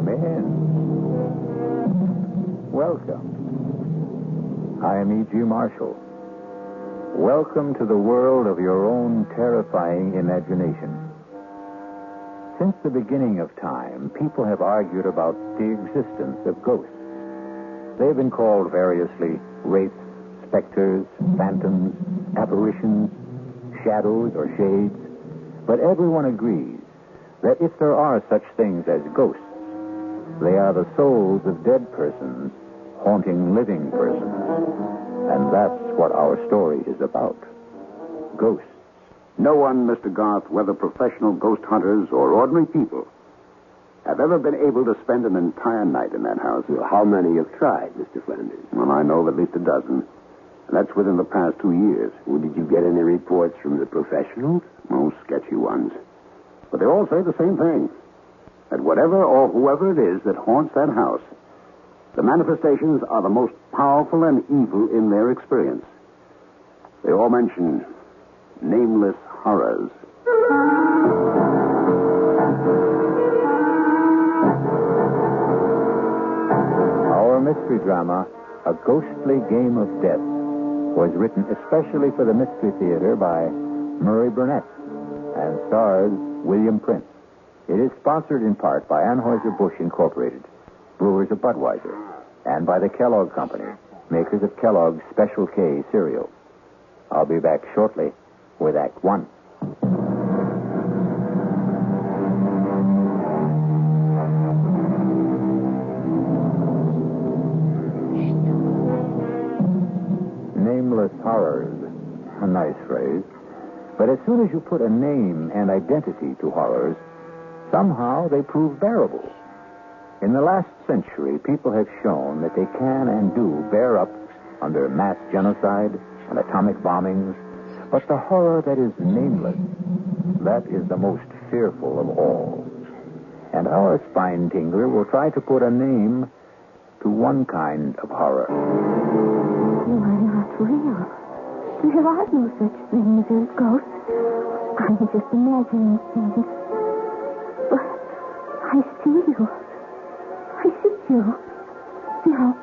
Come in. Welcome. I am E.G. Marshall. Welcome to the world of your own terrifying imagination. Since the beginning of time, people have argued about the existence of ghosts. They've been called variously wraiths, specters, phantoms, apparitions, shadows, or shades. But everyone agrees that if there are such things as ghosts, they are the souls of dead persons haunting living persons. And that's what our story is about. Ghosts. No one, Mr. Garth, whether professional ghost hunters or ordinary people, have ever been able to spend an entire night in that house. Well, how many have tried, Mr. Flanders? Well, I know of at least a dozen. And that's within the past 2 years. Well, did you get any reports from the professionals? Most sketchy ones. But they all say the same thing. That whatever or whoever it is that haunts that house, the manifestations are the most powerful and evil in their experience. They all mention nameless horrors. Our mystery drama, A Ghostly Game of Death, was written especially for the Mystery Theater by Murray Burnett and stars William Prince. It is sponsored in part by Anheuser-Busch Incorporated, brewers of Budweiser, and by the Kellogg Company, makers of Kellogg's Special K cereal. I'll be back shortly with Act One. Nameless horrors. A nice phrase. But as soon as you put a name and identity to horrors, somehow they prove bearable. In the last century, people have shown that they can and do bear up under mass genocide and atomic bombings. But the horror that is nameless, that is the most fearful of all. And our spine tingler will try to put a name to one kind of horror. You are not real. There are no such things as ghosts. I'm just imagining things. But I see you. I see you. No,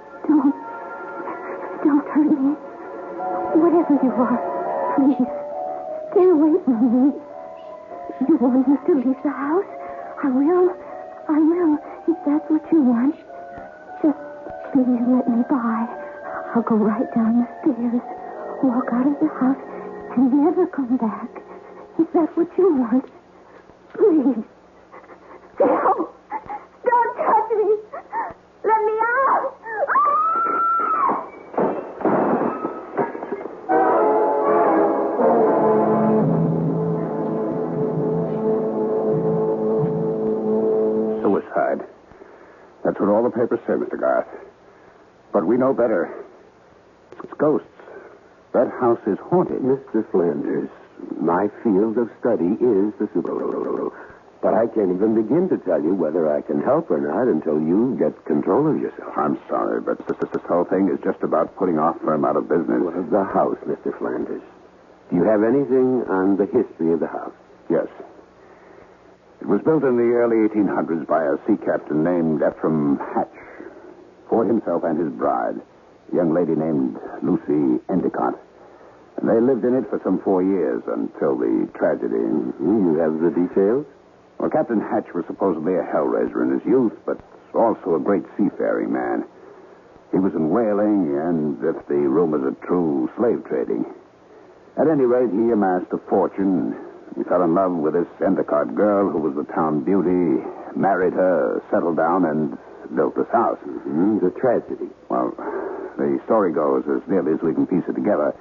don't hurt me. Whatever you are, please, stay away from me. You want me to leave the house? I will, if that's what you want. Just please let me by. I'll go right down the stairs, walk out of the house, and never come back. Is that what you want? Please. No! Don't touch me! Let me out! Suicide. That's what all the papers say, Mr. Garth. But we know better. It's ghosts. That house is haunted. Mr. Flanders, my field of study is the supernatural. But I can't even begin to tell you whether I can help or not until you get control of yourself. I'm sorry, but this whole thing is just about putting our firm out of business. What of the house, Mr. Flanders? Do you have anything on the history of the house? Yes. It was built in the early 1800s by a sea captain named Ephraim Hatch for himself and his bride, a young lady named Lucy Endicott. And they lived in it for some 4 years until the tragedy. Mm-hmm. You have the details? Well, Captain Hatch was supposedly a hellraiser in his youth, but also a great seafaring man. He was in whaling and, if the rumors are true, slave trading. At any rate, he amassed a fortune. He fell in love with this Endicott girl who was the town beauty, married her, settled down, and built this house. Mm-hmm. The tragedy. Well, the story goes, as nearly as we can piece it together,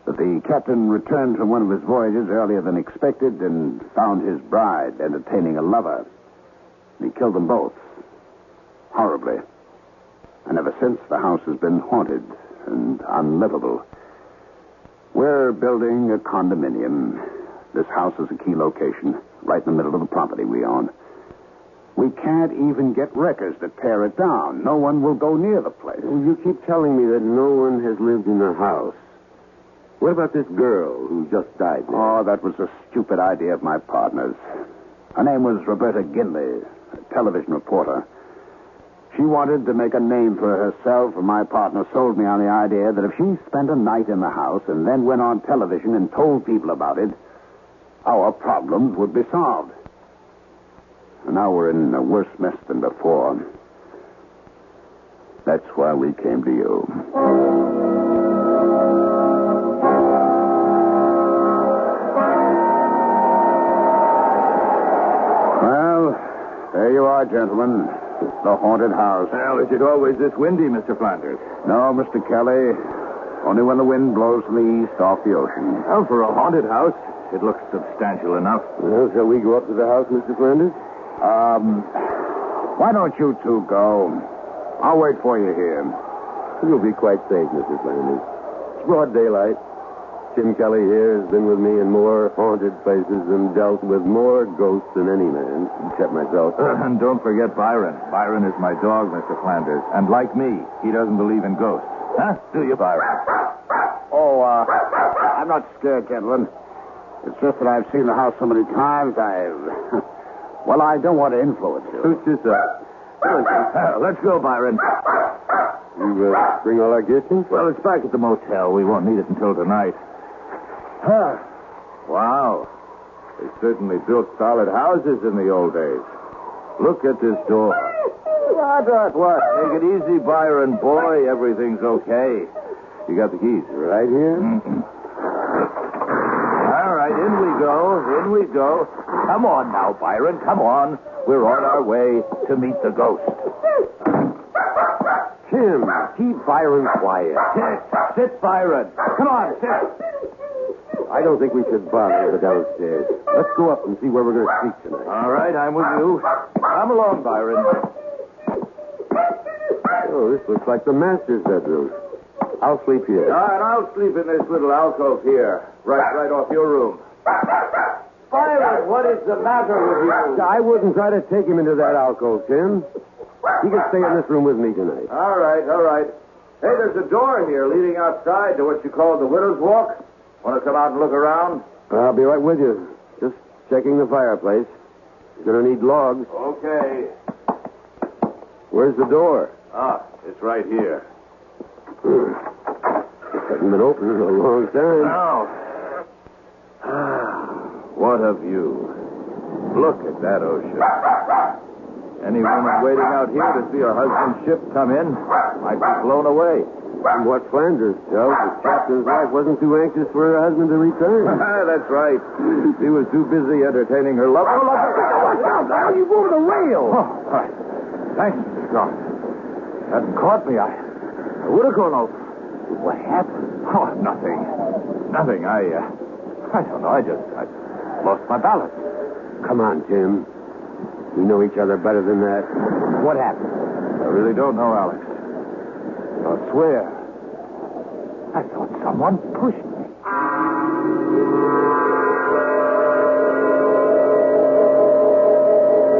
that the captain returned from one of his voyages earlier than expected and found his bride entertaining a lover. He killed them both. Horribly. And ever since, the house has been haunted and unlivable. We're building a condominium. This house is a key location, right in the middle of the property we own. We can't even get wreckers to tear it down. No one will go near the place. Well, you keep telling me that no one has lived in the house. What about this girl who just died there? Oh, that was a stupid idea of my partner's. Her name was Roberta Ginley, a television reporter. She wanted to make a name for herself, and my partner sold me on the idea that if she spent a night in the house and then went on television and told people about it, our problems would be solved. And now we're in a worse mess than before. That's why we came to you. Well, there you are, gentlemen. The haunted house. Well, is it always this windy, Mr. Flanders? No, Mr. Kelly. Only when the wind blows from the east off the ocean. Well, for a haunted house, it looks substantial enough. Well, shall we go up to the house, Mr. Flanders? Why don't you two go? I'll wait for you here. You'll be quite safe, Mr. Flanders. It's broad daylight. Tim Kelly here has been with me in more haunted places and dealt with more ghosts than any man, except myself. And don't forget Byron. Byron is my dog, Mr. Flanders. And like me, he doesn't believe in ghosts. Huh? Do you, Byron? Oh, I'm not scared, gentlemen. It's just that I've seen the house so many times, Well, I don't want to influence you. Suit yourself. Let's go, Byron. You bring all our gifts in? Well, it's back at the motel. We won't need it until tonight. Wow. They certainly built solid houses in the old days. Look at this door. What? Take it easy, Byron. Boy, everything's okay. You got the keys? Right here? Mm-hmm. All right, in we go. In we go. Come on now, Byron. Come on. We're on our way to meet the ghost. Tim, keep Byron quiet. Sit, Byron. Come on, sit. I don't think we should bother the downstairs. Let's go up and see where we're going to sleep tonight. All right, I'm with you. Come along, Byron. Oh, this looks like the master's bedroom. I'll sleep here. And I'll sleep in this little alcove here, right off your room. Byron, what is the matter with you? I wouldn't try to take him into that alcove, Tim. He can stay in this room with me tonight. All right. Hey, there's a door here leading outside to what you call the Widow's Walk. Want to come out and look around? I'll be right with you. Just checking the fireplace. You're going to need logs. Okay. Where's the door? It's right here. It hasn't been open in a long time. Now. What a view. Look at that ocean. Any woman waiting out here to see her husband's ship come in might be blown away. From what Flanders tells, the captain's wife wasn't too anxious for her husband to return. That's right. She was too busy entertaining her lover. Now you moved the rail. Oh, all right. Thanks, Mr. Strong. Hadn't caught me. I would have gone over. What happened? Oh, nothing. I don't know. I lost my balance. Come on, Tim. We know each other better than that. What happened? I really don't know, Alex. I'll swear. I thought someone pushed me.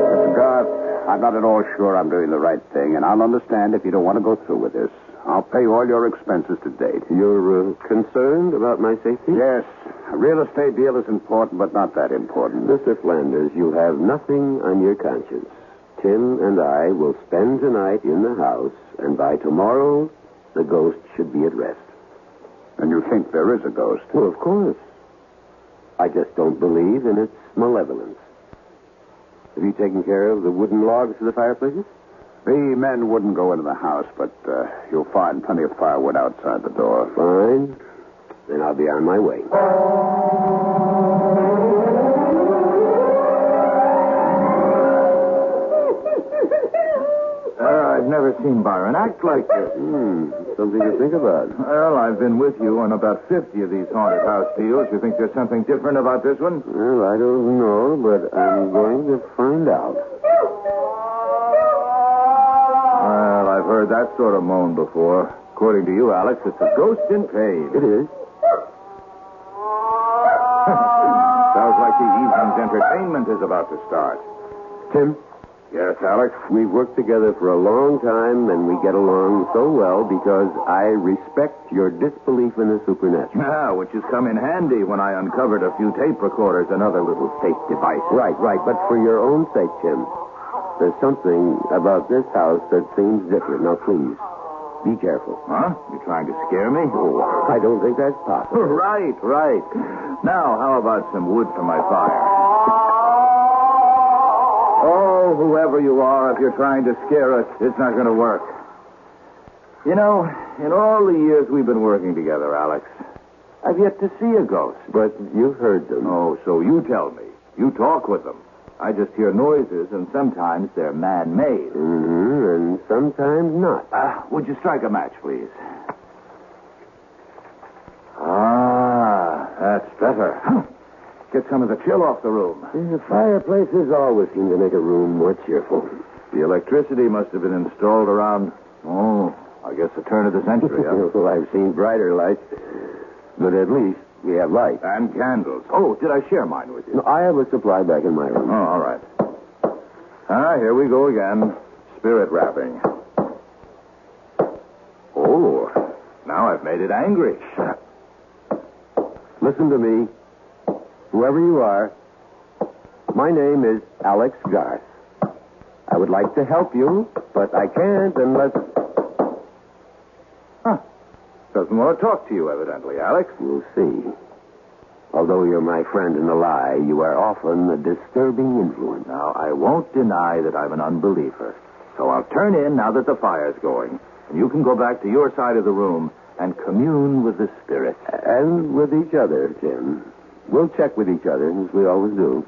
Mr. Garth, I'm not at all sure I'm doing the right thing, and I'll understand if you don't want to go through with this. I'll pay all your expenses to date. You're concerned about my safety? Yes. A real estate deal is important, but not that important. Mr. Flanders, you have nothing on your conscience. Tim and I will spend tonight in the house, and by tomorrow, the ghost should be at rest. And you think there is a ghost? Well, of course. I just don't believe in its malevolence. Have you taken care of the wooden logs for the fireplaces? The men wouldn't go into the house, but you'll find plenty of firewood outside the door. Fine. Then I'll be on my way. I've never seen Byron act like this. Something to think about. Well, I've been with you on about 50 of these haunted house deals. You think there's something different about this one? Well, I don't know, but I'm going to find out. Well, I've heard that sort of moan before. According to you, Alex, it's a ghost in pain. It is. Sounds like the evening's entertainment is about to start. Tim? Yes, Alex? We've worked together for a long time, and we get along so well because I respect your disbelief in the supernatural. Which has come in handy when I uncovered a few tape recorders and other little fake devices. Right. But for your own sake, Tim, There's something about this house that seems different. Now, please, be careful. Huh? You trying to scare me? Oh, I don't think that's possible. Right. Now, how about some wood for my fire? Oh, whoever you are, if you're trying to scare us, it's not going to work. You know, in all the years we've been working together, Alex, I've yet to see a ghost. But you've heard them. Oh, so you tell me. You talk with them. I just hear noises, and sometimes they're man-made. Mm-hmm, and sometimes not. Would you strike a match, please? Ah, that's better. Get some of the chill off the room. The fireplaces always seem to make a room more cheerful. The electricity must have been installed around, I guess the turn of the century, huh? Well, I've seen brighter lights, but at least we have light. And candles. Oh, did I share mine with you? No, I have a supply back in my room. Oh, all right. Here we go again. Spirit wrapping. Oh, now I've made it angry. Listen to me. Whoever you are, my name is Alex Garth. I would like to help you, but I can't unless... Doesn't want to talk to you, evidently, Alex. You'll see. Although you're my friend in the lie, you are often a disturbing influence. Now, I won't deny that I'm an unbeliever. So I'll turn in now that the fire's going. And you can go back to your side of the room and commune with the spirits. And with each other, Tim. We'll check with each other, as we always do.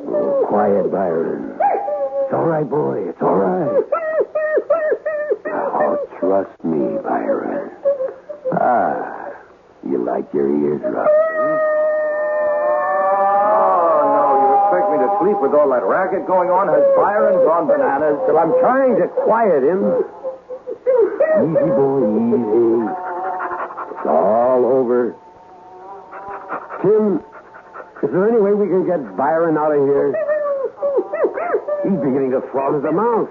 Oh, quiet, Byron. It's all right, boy. It's all right. Oh, trust me, Byron. You like your ears rubbed. Expect me to sleep with all that racket going on? Has Byron gone bananas? Well, I'm trying to quiet him. Easy, boy, easy. It's all over. Tim, is there any way we can get Byron out of here? He's beginning to froth at the mouth.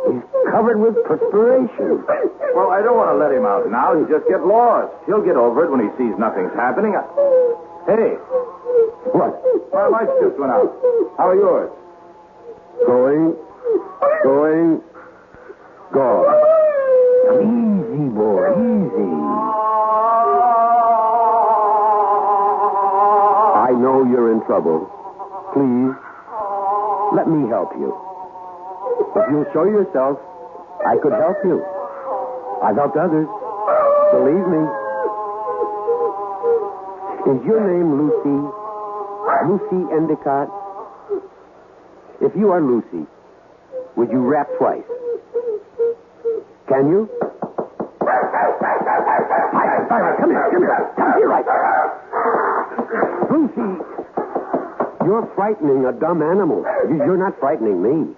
He's covered with perspiration. Well, I don't want to let him out now. He'll just get lost. He'll get over it when he sees nothing's happening. Hey. What? My lights just went out. How are yours? Going, gone. Easy, boy, easy. I know you're in trouble. Please, let me help you. If you'll show yourself, I could help you. I've helped others. Believe me. Is your name Lucy? Lucy Endicott? If you are Lucy, would you rap twice? Can you? Byron, come here. Come here right. Lucy, you're frightening a dumb animal. You're not frightening me.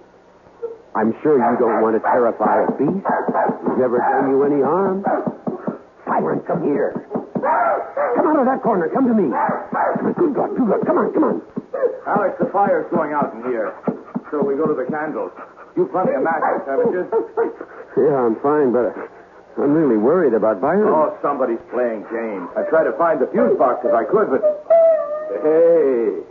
I'm sure you don't want to terrify a beast. He's never done you any harm. Byron, come here. Come out of that corner. Come to me. Good God. Come on. Alex, the fire's going out in here. So we go to the candles. You've plenty of matches, haven't you? Yeah, I'm fine, but I'm really worried about Byron. Oh, somebody's playing games. I tried to find the fuse box if I could, but... Hey.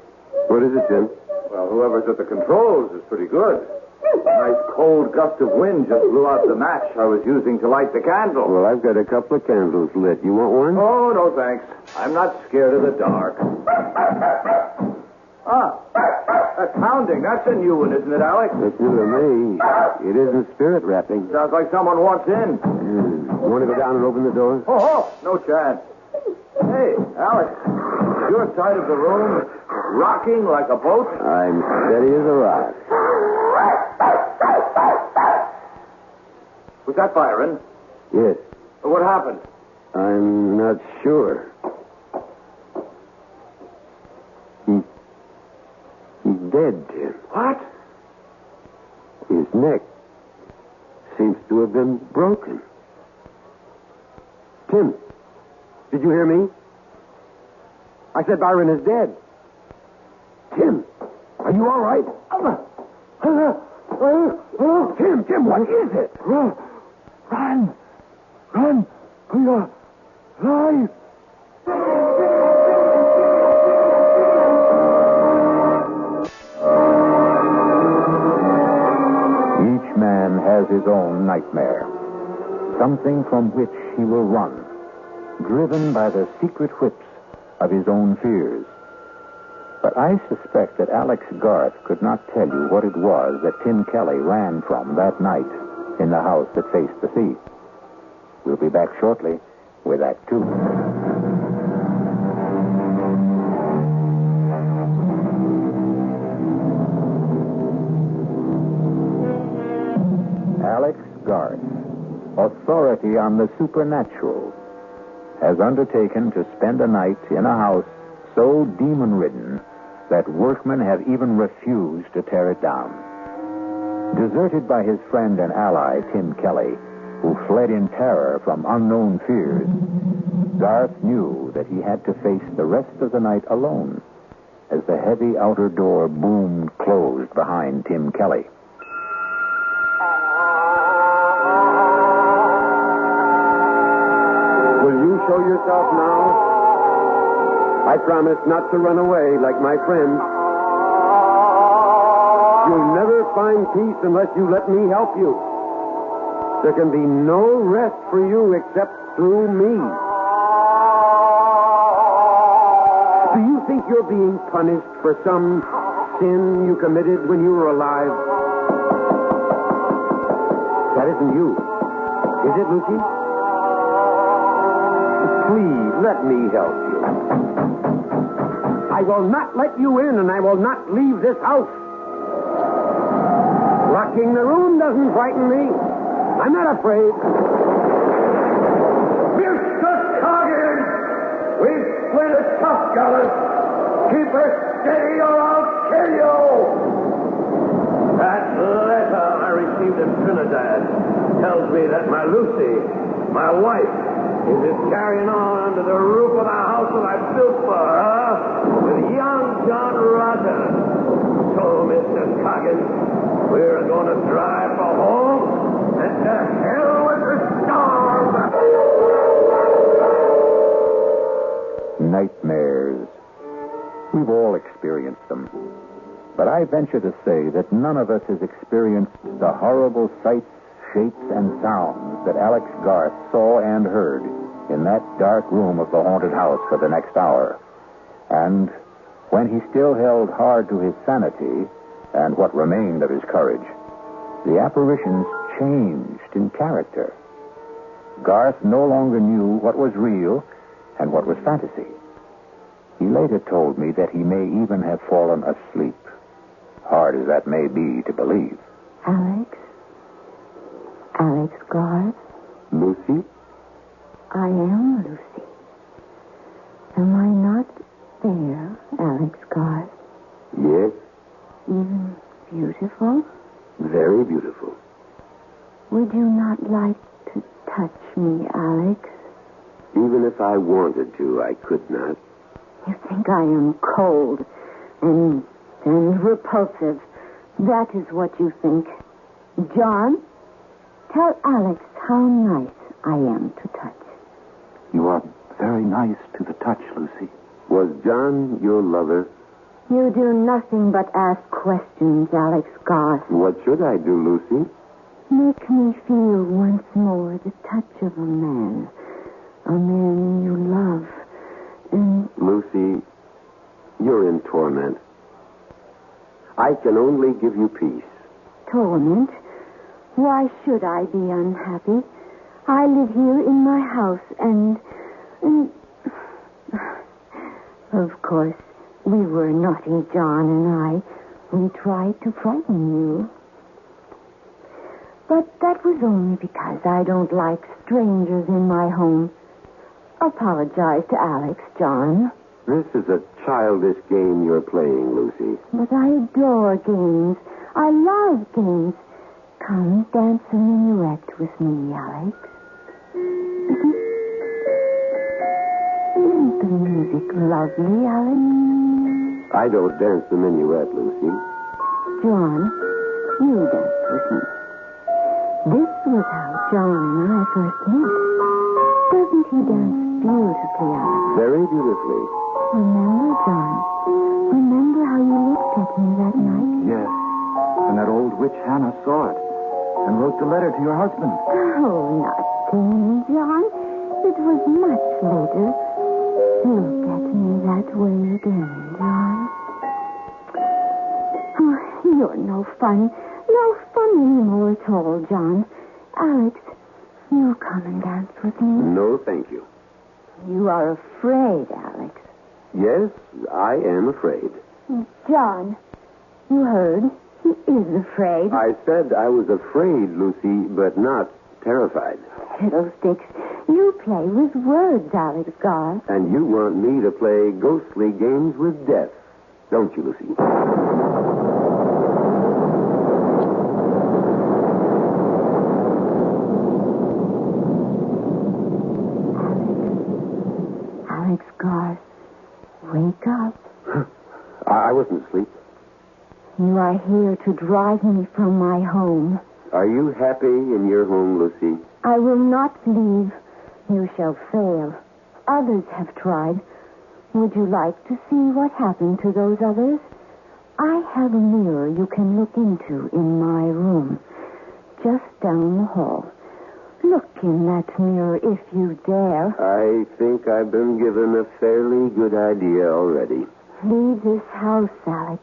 What is it, Jim? Well, whoever's at the controls is pretty good. A nice cold gust of wind just blew out the match I was using to light the candle. Well, I've got a couple of candles lit. You want one? Oh, no, thanks. I'm not scared of the dark. That's pounding. That's a new one, isn't it, Alex? That's new to me. It isn't spirit rapping. Sounds like someone wants in. You want to go down and open the door? Oh, no chance. Hey, Alex, your side of the room is rocking like a boat. I'm steady as a rock. Was that Byron? Yes. What happened? I'm not sure. He's dead, Tim. What? His neck seems to have been broken. Tim, did you hear me? I said Byron is dead. Tim, are you all right? Tim, what is it? Run for your life. Each man has his own nightmare, something from which he will run, driven by the secret whips of his own fears. But I suspect that Alex Garth could not tell you what it was that Tim Kelly ran from that night in the house that faced the sea. We'll be back shortly with Act Two. Alex Garth, authority on the supernatural, has undertaken to spend a night in a house so demon-ridden that workmen have even refused to tear it down. Deserted by his friend and ally, Tim Kelly, who fled in terror from unknown fears, Garth knew that he had to face the rest of the night alone as the heavy outer door boomed closed behind Tim Kelly. Will you show yourself now? I promise not to run away like my friend. You'll never find peace unless you let me help you. There can be no rest for you except through me. Do you think you're being punished for some sin you committed when you were alive? That isn't you. Is it, Lucy? Please, let me help you. I will not let you in, and I will not leave this house. Locking the room doesn't frighten me. I'm not afraid. Mr. Coggin! We split a tough, fellas. Keep her steady or I'll kill you! That letter I received in Trinidad tells me that my Lucy, my wife, is carrying on under the roof of the house that I built for her with young John Rogers. So, Mr. Coggin, we're going to drive for home and to hell with the storm. Nightmares. We've all experienced them. But I venture to say that none of us has experienced the horrible sights, shapes, and sounds that Alex Garth saw and heard in that dark room of the haunted house for the next hour. And when he still held hard to his sanity and what remained of his courage, the apparitions changed in character. Garth no longer knew what was real and what was fantasy. He later told me that he may even have fallen asleep, hard as that may be to believe. Alex Garth? Lucy? I am Lucy. Am I not there, Alex Garth? Yes. Even beautiful? Very beautiful. Would you not like to touch me, Alex? Even if I wanted to, I could not. You think I am cold and repulsive. That is what you think. John, tell Alex how nice I am to touch. You are very nice to the touch, Lucy. Was John your lover? You do nothing but ask questions, Alex Garth. What should I do, Lucy? Make me feel once more the touch of a man you love. And Lucy, you're in torment. I can only give you peace. torment? Why should I be unhappy? I live here in my house and... Of course, we were naughty, John and I. We tried to frighten you. But that was only because I don't like strangers in my home. Apologize to Alex, John. This is a childish game you're playing, Lucy. But I adore games. I love games. Come, dance a minuet with me, Alex. Isn't the music lovely, Alex? I don't dance the minuet, Lucy. John, you dance with me. This was how John and I first met. Doesn't he dance beautifully, Alex. Very beautifully. Remember, John? Remember how you looked at me that night? Yes. And that old witch Hannah saw it and wrote the letter to your husband. Oh, not then, John. It was much later. Look at me that way again, John. Oh, you're no fun. No fun anymore at all, John. Alex, you come and dance with me. No, thank you. You are afraid, Alex. Yes, I am afraid. John, you heard. He is afraid. I said I was afraid, Lucy, but not terrified. Fiddlesticks. You play with words, Alex Garth. And you want me to play ghostly games with death, don't you, Lucy? Alex Garth, wake up. I wasn't asleep. You are here to drive me from my home. Are you happy in your home, Lucy? I will not leave. You shall fail. Others have tried. Would you like to see what happened to those others? I have a mirror you can look into in my room, just down the hall. Look in that mirror if you dare. I think I've been given a fairly good idea already. Leave this house, Alex.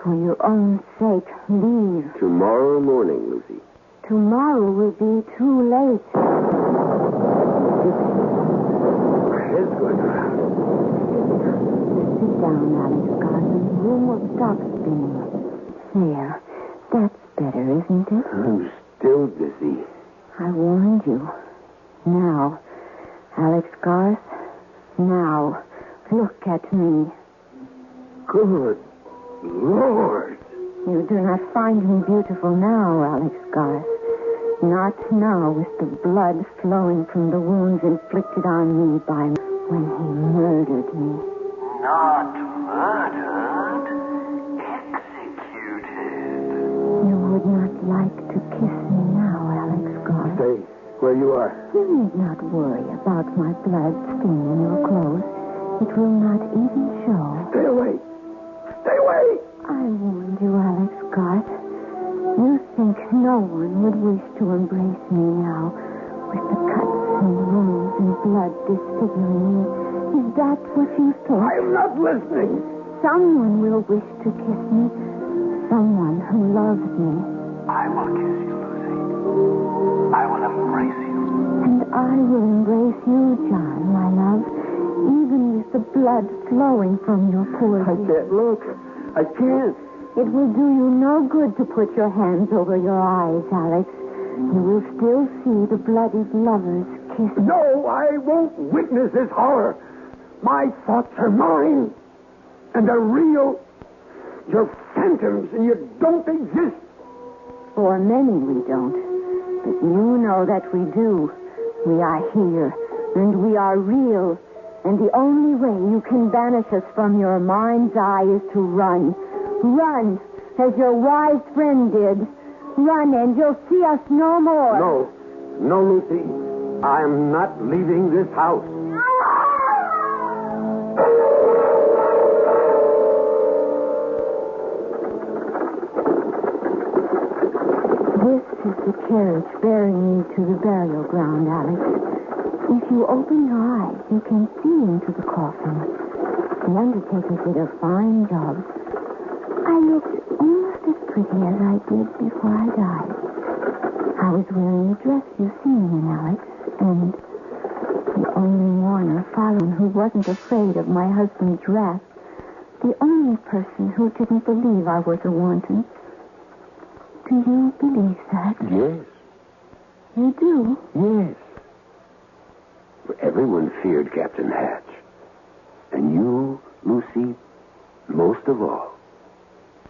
For your own sake, leave. Tomorrow morning, Lucy. Tomorrow will be too late. Head's going around. Sit down, Alex Garth. The room will stop spinning. There. That's better, isn't it? I'm still dizzy. I warned you. Now, Alex Garth, now, look at me. Good Lord. You do not find me beautiful now, Alex Garth. Not now with the blood flowing from the wounds inflicted on me by when he murdered me. Not murdered, executed. You would not like to kiss me now, Alex Garth. Stay where you are. You need not worry about my blood staining your clothes. It will not even show. Stay away. Stay away. I warned you, Alex Garth. You think no one would wish to embrace me now, with the cuts and wounds and blood disfiguring me. Is that what you think? I'm not listening. Someone will wish to kiss me. Someone who loves me. I will kiss you, Lucy. I will embrace you. And I will embrace you, John, my love, even with the blood flowing from your poor I can't look. I can't. It will do you no good to put your hands over your eyes, Alex. You will still see the bloodied lovers kiss. No, I won't witness this horror. My thoughts are mine. And they're real. You're phantoms, and you don't exist. For many we don't. But you know that we do. We are here, and we are real. And the only way you can banish us from your mind's eye is to run. Run, as your wise friend did. Run, and you'll see us no more. No. No, Lucy. I'm not leaving this house. This is the carriage bearing me to the burial ground, Alex. If you open your eyes, you can see into the coffin. The undertaker did a fine job. I looked almost as pretty as I did before I died. I was wearing the dress you see me in, Alex, and the only mourner following who wasn't afraid of my husband's wrath. The only person who didn't believe I was a wanton. Do you believe that? Yes. You do? Yes. Everyone feared Captain Hatch. And you, Lucy, most of all.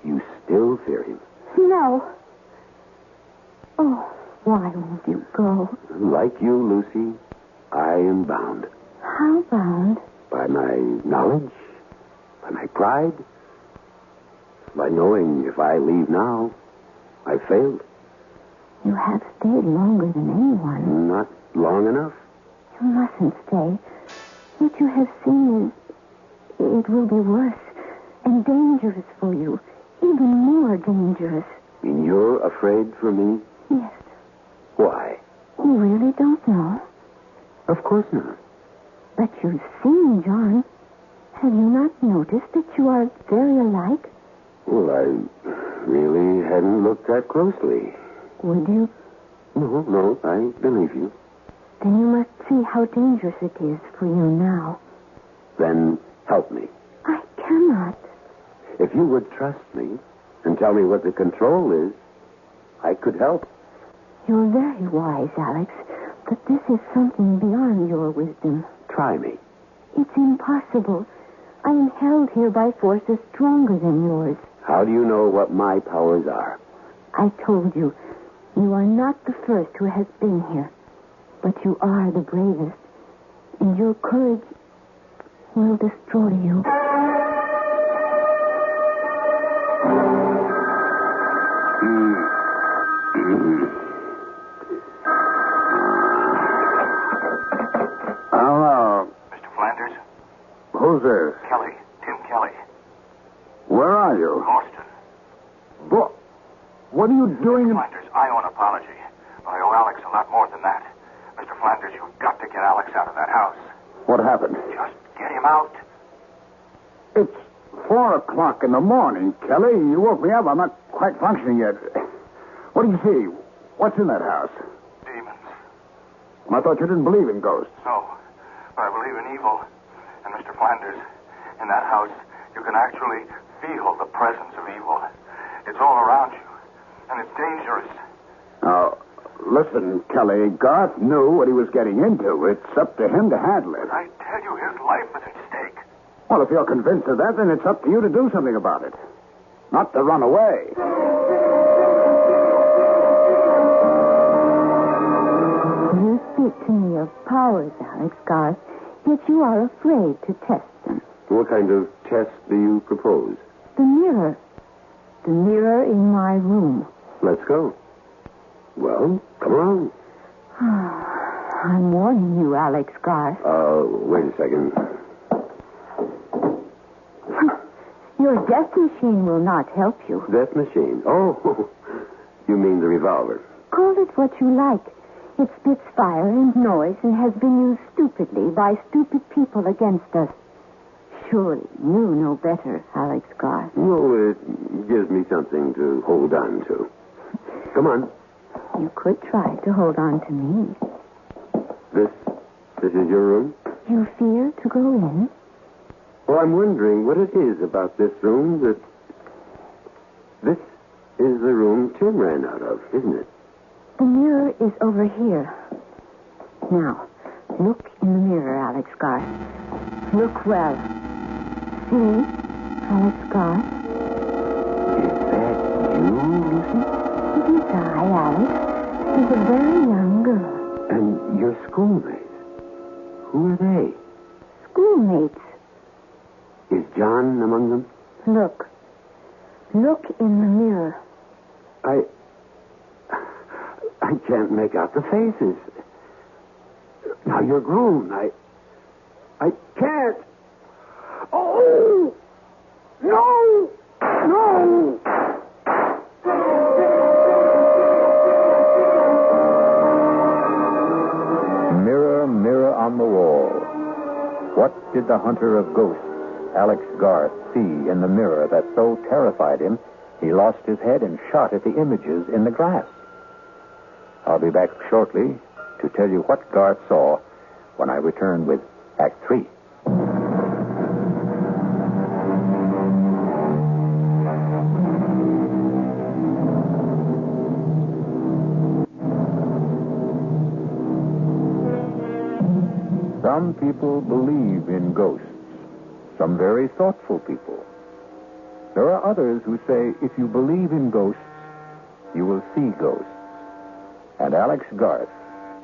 You still fear him. No. Oh, why won't you go? Like you, Lucy, I am bound. How bound? By my knowledge, by my pride, by knowing if I leave now, I failed. You have stayed longer than anyone. Not long enough. You mustn't stay. What you have seen, it will be worse and dangerous for you. Even more dangerous. And you're afraid for me? Yes. Why? You really don't know. Of course not. But you've seen John. Have you not noticed that you are very alike? Well, I really hadn't looked that closely. Would you? No, I believe you. Then you must see how dangerous it is for you now. Then help me. I cannot. If you would trust me and tell me what the control is, I could help. You're very wise, Alex, but this is something beyond your wisdom. Try me. It's impossible. I am held here by forces stronger than yours. How do you know what my powers are? I told you, you are not the first who has been here, but you are the bravest, and your courage will destroy you. Hello. Mr. Flanders? Who's this? Kelly. Tim Kelly. Where are you? Boston. What are you doing? Flanders, I owe an apology. But I owe Alex a lot more than that. Mr. Flanders, you've got to get Alex out of that house. What happened? Just get him out. It's 4:00 in the morning, Kelly. You woke me up. I'm not quite functioning yet. What do you see? What's in that house? Demons. I thought you didn't believe in ghosts. No, but I believe in evil. And Mr. Flanders, in that house, you can actually feel the presence of evil. It's all around you, and it's dangerous. Now, listen, Kelly, Garth knew what he was getting into. It's up to him to handle it. I tell you, his life is at stake. Well, if you're convinced of that, then it's up to you to do something about it. Not to run away. You speak to me of powers, Alex Garth, yet you are afraid to test them. What kind of test do you propose? The mirror. The mirror in my room. Let's go. Well, come on. I'm warning you, Alex Garth. Wait a second. Your death machine will not help you. Death machine. Oh, you mean the revolver. Call it what you like. It spits fire and noise and has been used stupidly by stupid people against us. Surely you know better, Alex Garth. No, it gives me something to hold on to. Come on. You could try to hold on to me. This is your room? You fear to go in? Well, I'm wondering what it is about this room that... This is the room Tim ran out of, isn't it? The mirror is over here. Now, look in the mirror, Alex Garth. Look well. See, Alex Garth? Is that you, Lucy? It is I, Alex. She's a very young girl. And your schoolmates. Who are they? Schoolmates. Is John among them? Look. Look in the mirror. I can't make out the faces. Now you're grown. I can't. Oh! No! No! Mirror, mirror on the wall. What did the hunter of ghosts, Alex Garth, see in the mirror that so terrified him he lost his head and shot at the images in the glass? I'll be back shortly to tell you what Garth saw when I return with Act 3. Some people believe in ghosts. Some very thoughtful people. There are others who say if you believe in ghosts, you will see ghosts. And Alex Garth,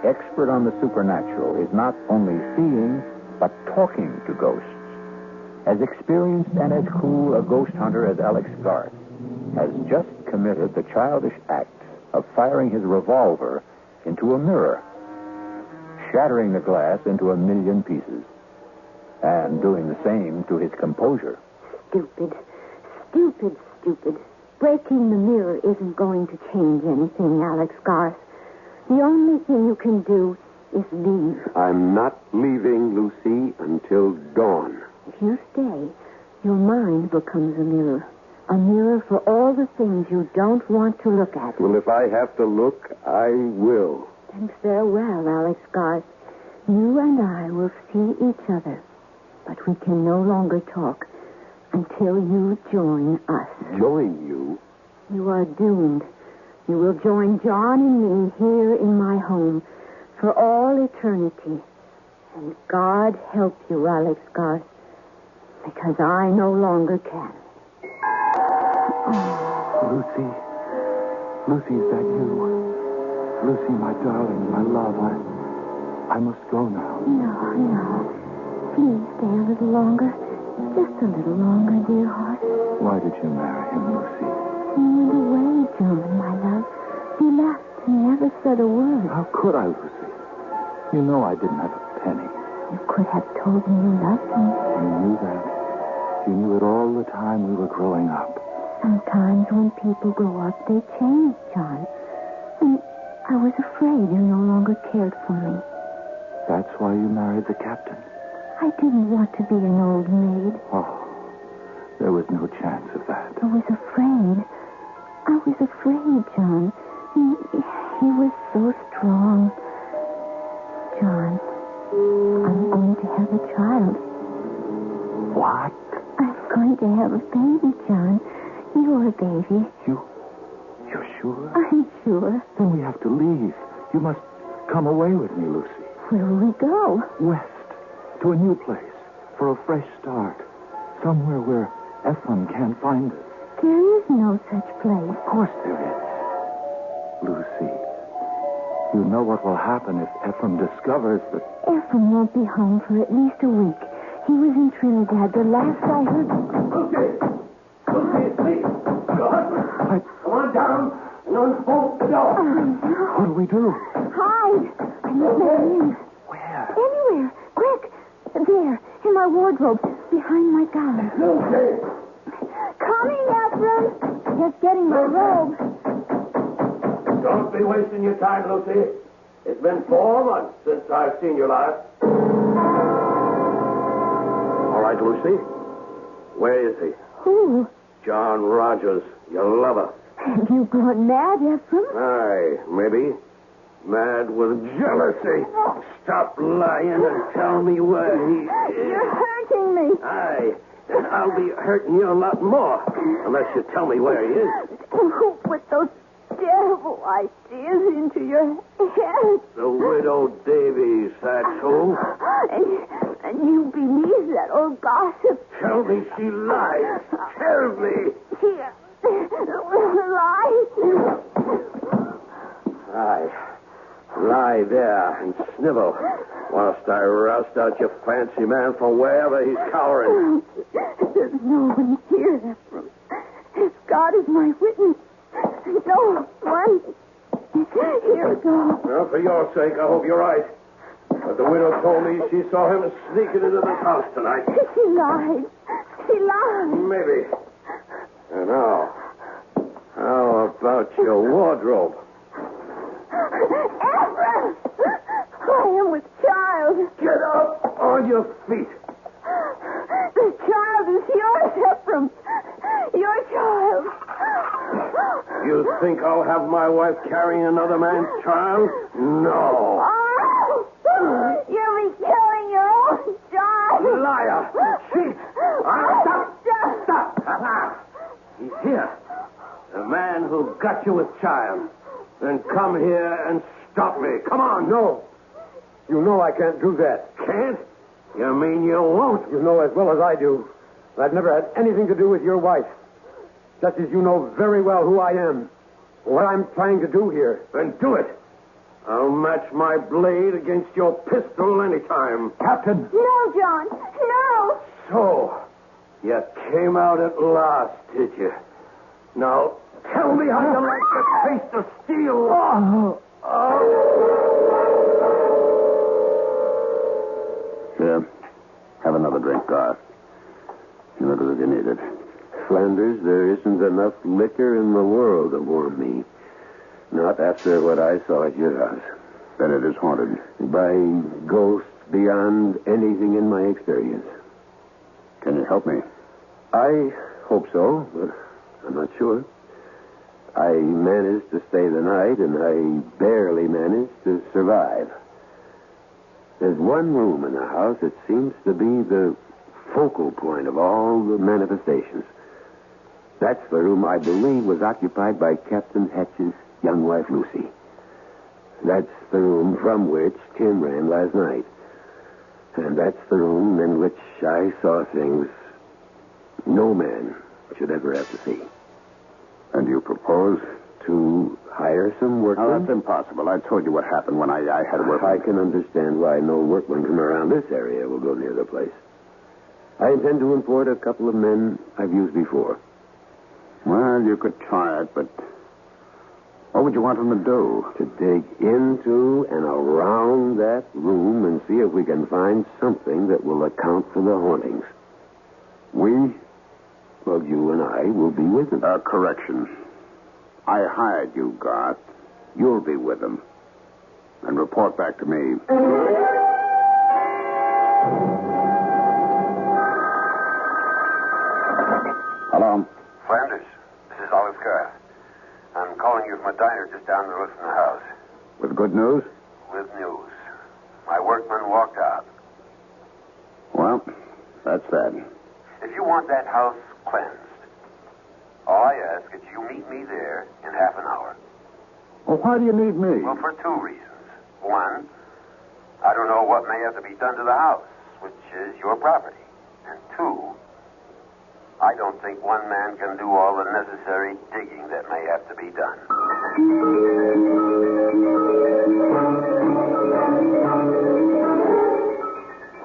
expert on the supernatural, is not only seeing, but talking to ghosts. As experienced and as cool a ghost hunter as Alex Garth has just committed the childish act of firing his revolver into a mirror. shattering the glass into a million pieces, and doing the same to his composure. Stupid. Stupid, stupid. Breaking the mirror isn't going to change anything, Alex Garth. The only thing you can do is leave. I'm not leaving, Lucy, until dawn. If you stay, your mind becomes a mirror. A mirror for all the things you don't want to look at. Well, if I have to look, I will. Then farewell, Alex Garth. You and I will see each other, but we can no longer talk until you join us. Join you? You are doomed. You will join John and me here in my home for all eternity. And God help you, Alex Garth, because I no longer can. Lucy. Lucy, is that you? Lucy, my darling, my love, I must go now. No. Please stay a little longer. Just a little longer, dear heart. Why did you marry him, Lucy? He went away, John, my love. He left and never said a word. How could I, Lucy? You know I didn't have a penny. You could have told me you loved me. You knew that. You knew it all the time we were growing up. Sometimes when people grow up, they change, John. And I was afraid you no longer cared for me. That's why you married the captain? I didn't want to be an old maid. Oh, there was no chance of that. I was afraid. John. He was so strong. John, I'm going to have a child. What? I'm going to have a baby, John. You're a baby. You're sure? I'm sure. Then we have to leave. You must come away with me, Lucy. Where will we go? West. To a new place. For a fresh start. Somewhere where Ephraim can't find us. There is no such place. Of course there is. Lucy, you know what will happen if Ephraim discovers that... Ephraim won't be home for at least a week. He was in Trinidad. The last I heard... Lucy, it's me. Your husband. Come on down and unbolt the door. Oh, no. What do we do? Hide. I must let him in. Where? Anywhere. Quick. There. In my wardrobe. Behind my gown. Lucy. Coming, Ephraim. Just getting my robe. Don't be wasting your time, Lucy. It's been 4 months since I've seen you last. All right, Lucy. Where is he? Who? John Rogers, your lover. Have you gone mad, Ephraim? Aye, maybe. Mad with jealousy. Stop lying and tell me where he is. You're hurting me. Aye, and I'll be hurting you a lot more unless you tell me where he is. Who put those terrible ideas into your head? The widow Davies, that's who. And you believe that old gossip? Tell me she lies. Tell me. Here. Lies. Aye. Lie there and snivel whilst I roust out your fancy man from wherever he's cowering. There's no one here, Ephraim. God is my witness. No one. Here, go. Well, for your sake, I hope you're right. But the widow told me she saw him sneaking into this house tonight. She lied. She lied. Maybe. And now, how about your wardrobe? Ephraim! I am with child. Get up on your feet. The child is yours, Ephraim. Your child. You think I'll have my wife carrying another man's child? No. Oh, you'll be killing your own child. Liar. Cheat. Stop. He's here. The man who got you with child. Then come here and stop me. Come on. No. You know I can't do that. Can't? You mean you won't? You know as well as I do. I've never had anything to do with your wife. Just as you know very well who I am. What I'm trying to do here. Then do it. I'll match my blade against your pistol anytime. Captain! No, John. No. So, you came out at last, did you? Now, tell me how you like the taste of steel. Here. Have another drink, Garth. You look as if you need it. Flanders, there isn't enough liquor in the world to warm me. Not after what I saw at your house. Then it is haunted. By ghosts beyond anything in my experience. Can you help me? I hope so, but I'm not sure. I managed to stay the night, and I barely managed to survive. There's one room in the house that seems to be the focal point of all the manifestations. That's the room I believe was occupied by Captain Hatch's young wife, Lucy. That's the room from which Tim ran last night. And that's the room in which I saw things no man should ever have to see. And you propose? To hire some workmen? Oh, that's impossible. I told you what happened when I had to work. I can understand why no workmen from around this area will go near the place. I intend to import a couple of men I've used before. Well, you could try it, but what would you want them to do? To dig into and around that room and see if we can find something that will account for the hauntings. We? Well, you and I will be with them. Correction. I hired you, Garth. You'll be with them. And report back to me. Hello? Flanders, this is Olive Garth. I'm calling you from a diner just down the road from the house. With good news? With news. My workman walked out. Well, that's that. If you want that house cleansed, all I ask is you meet me there in half an hour. Well, why do you need me? Well, for two reasons. One, I don't know what may have to be done to the house, which is your property. And two, I don't think one man can do all the necessary digging that may have to be done.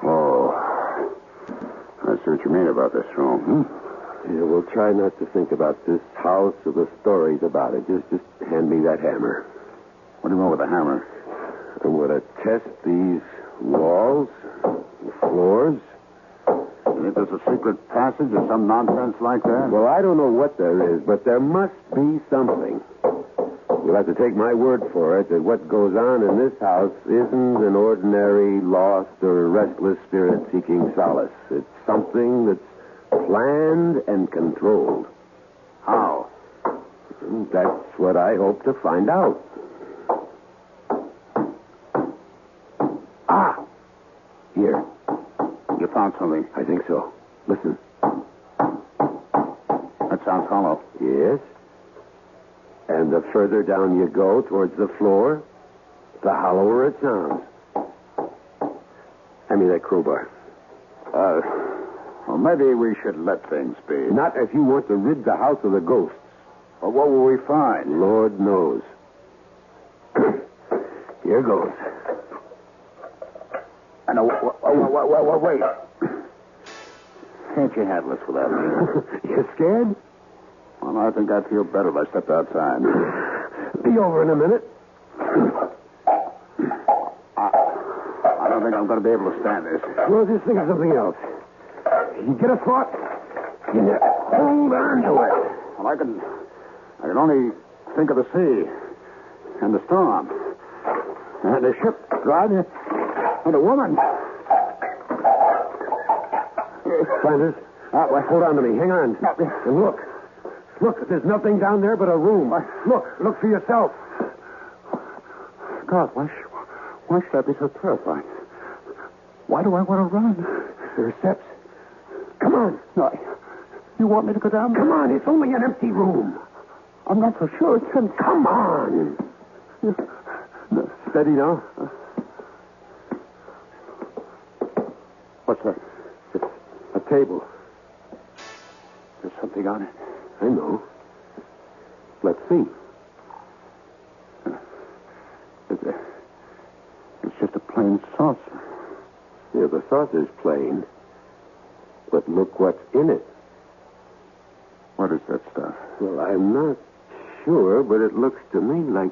Oh, I see what you mean about this room. Yeah, we'll try not to think about this house or the stories about it. Just hand me that hammer. What do you mean with a hammer? I'm going to test these walls, the floors. You think there's a secret passage or some nonsense like that? Well, I don't know what there is, but there must be something. You'll have to take my word for it that what goes on in this house isn't an ordinary lost or restless spirit seeking solace. It's something that's planned and controlled. How? That's what I hope to find out. Ah! Here. You found something? I think so. Listen. That sounds hollow. Yes. And the further down you go towards the floor, the hollower it sounds. Hand me that crowbar. Well, maybe we should let things be. Not if you want to rid the house of the ghosts. Well, what will we find? Lord knows. Here goes. I know. Wait. Can't you handle this without me? You scared? Well, I think I'd feel better if I stepped outside. Be over in a minute. I don't think I'm going to be able to stand this. Well, just think of something else. You get a thought, you hold on to it. Well, I can only think of the sea and the storm and the ship driving and a woman. Flanders, hold on to me. Hang on. And look. Look, there's nothing down there but a room. Look for yourself. God, why should I be so terrified? Why do I want to run? There are steps. Come on. No, you want me to go down? Come on, it's only an empty room. I'm not so sure it's empty. Come on. Steady now. What's that? It's a table. There's something on it. I know. Let's see. It's just a plain saucer. Yeah, the saucer's plain. But look what's in it. What is that stuff? Well, I'm not sure, but it looks to me like...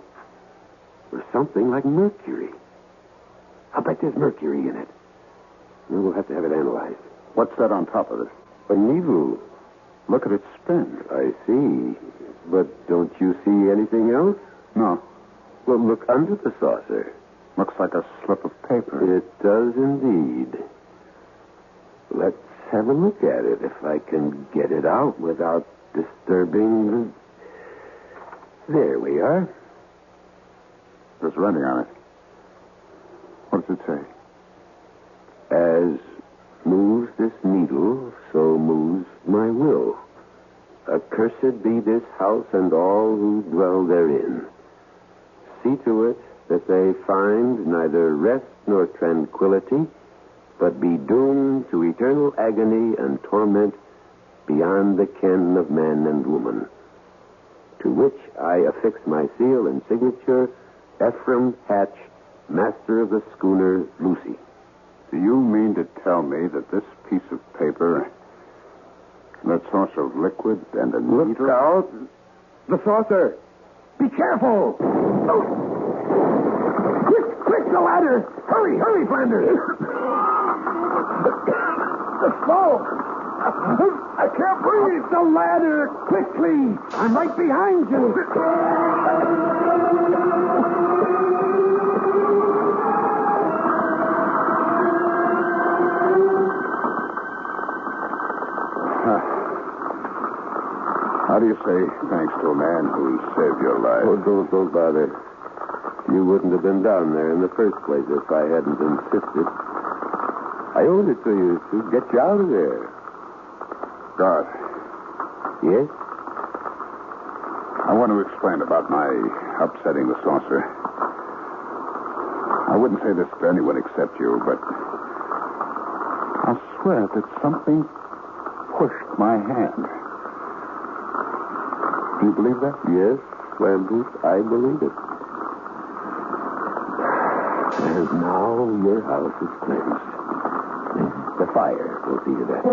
or something like mercury. I bet there's mercury in it. We'll have to have it analyzed. What's that on top of it? A needle. Look at its spin. I see. But don't you see anything else? No. Well, look under the saucer. Looks like a slip of paper. It does indeed. Let's have a look at it, if I can get it out without disturbing the... There we are. There's writing on it. What does it say? As moves this needle, so moves my will. Accursed be this house and all who dwell therein. See to it that they find neither rest nor tranquility, but be doomed to eternal agony and torment beyond the ken of man and woman. To which I affix my seal and signature, Ephraim Hatch, master of the schooner Lucy. Do you mean to tell me that this piece of paper, that saucer of liquid and a needle... Look out. The saucer. Be careful. Oh. Quick, the ladder. Hurry, Flanders. The smoke. I can't breathe. The ladder. Quickly. I'm right behind you. How do you say thanks to a man who saved your life? Oh, don't bother. You wouldn't have been down there in the first place if I hadn't insisted. I owed it to you to get you out of there. God. Yes? I want to explain about my upsetting the saucer. I wouldn't say this to anyone except you, but I'll swear that something pushed my hand. Do you believe that? Yes, Flanders, I believe it. And now your house is cleansed. The fire will see to that.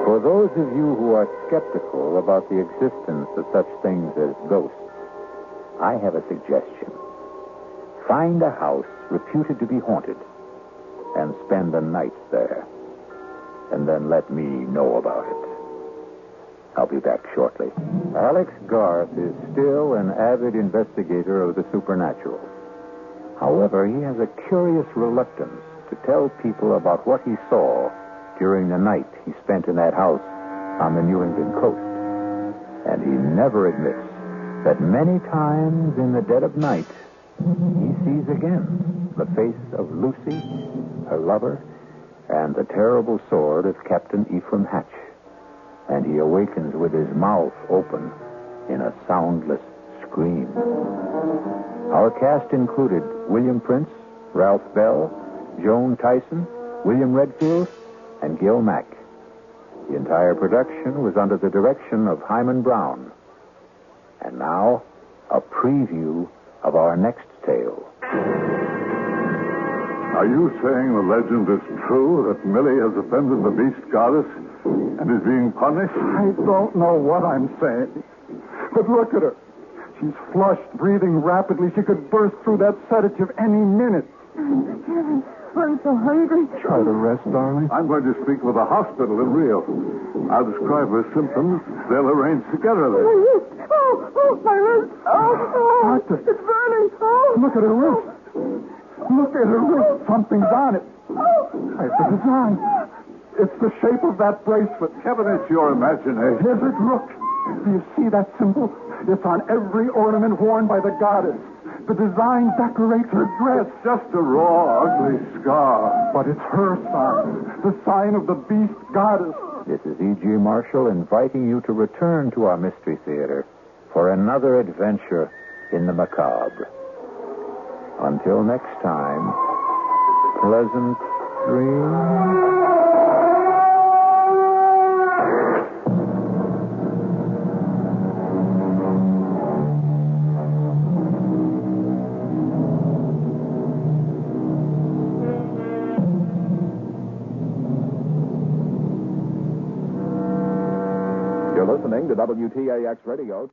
For those of you who are skeptical about the existence of such things as ghosts, I have a suggestion. Find a house reputed to be haunted and spend the night there. And then let me know about it. I'll be back shortly. Alex Garth is still an avid investigator of the supernatural. However, he has a curious reluctance to tell people about what he saw during the night he spent in that house on the New England coast. And he never admits that many times in the dead of night, he sees again the face of Lucy, her lover, and the terrible sword of Captain Ephraim Hatch. And he awakens with his mouth open in a soundless scream. Our cast included William Prince, Ralph Bell, Joan Tyson, William Redfield, and Gil Mack. The entire production was under the direction of Himan Brown. And now, a preview of our next tale. Are you saying the legend is true that Millie has offended the beast goddess and is being punished? I don't know what I'm saying. But look at her. She's flushed, breathing rapidly. She could burst through that sedative any minute. Kevin, I'm so hungry. Try to rest, darling. I'm going to speak with the hospital in Rio. I'll describe her symptoms. They'll arrange together then. My wrist. Doctor. It's burning. Look at her wrist. Look at her wrist. Something's on it. It's a design. It's the shape of that bracelet. Kevin, it's your imagination. Is it? Look. Do you see that symbol? It's on every ornament worn by the goddess. The design decorates her dress. It's just a raw, ugly scar. But it's her sign. The sign of the beast goddess. This is E.G. Marshall inviting you to return to our Mystery Theater for another adventure in the macabre. Until next time, pleasant dreams. You're listening to WTAX Radio.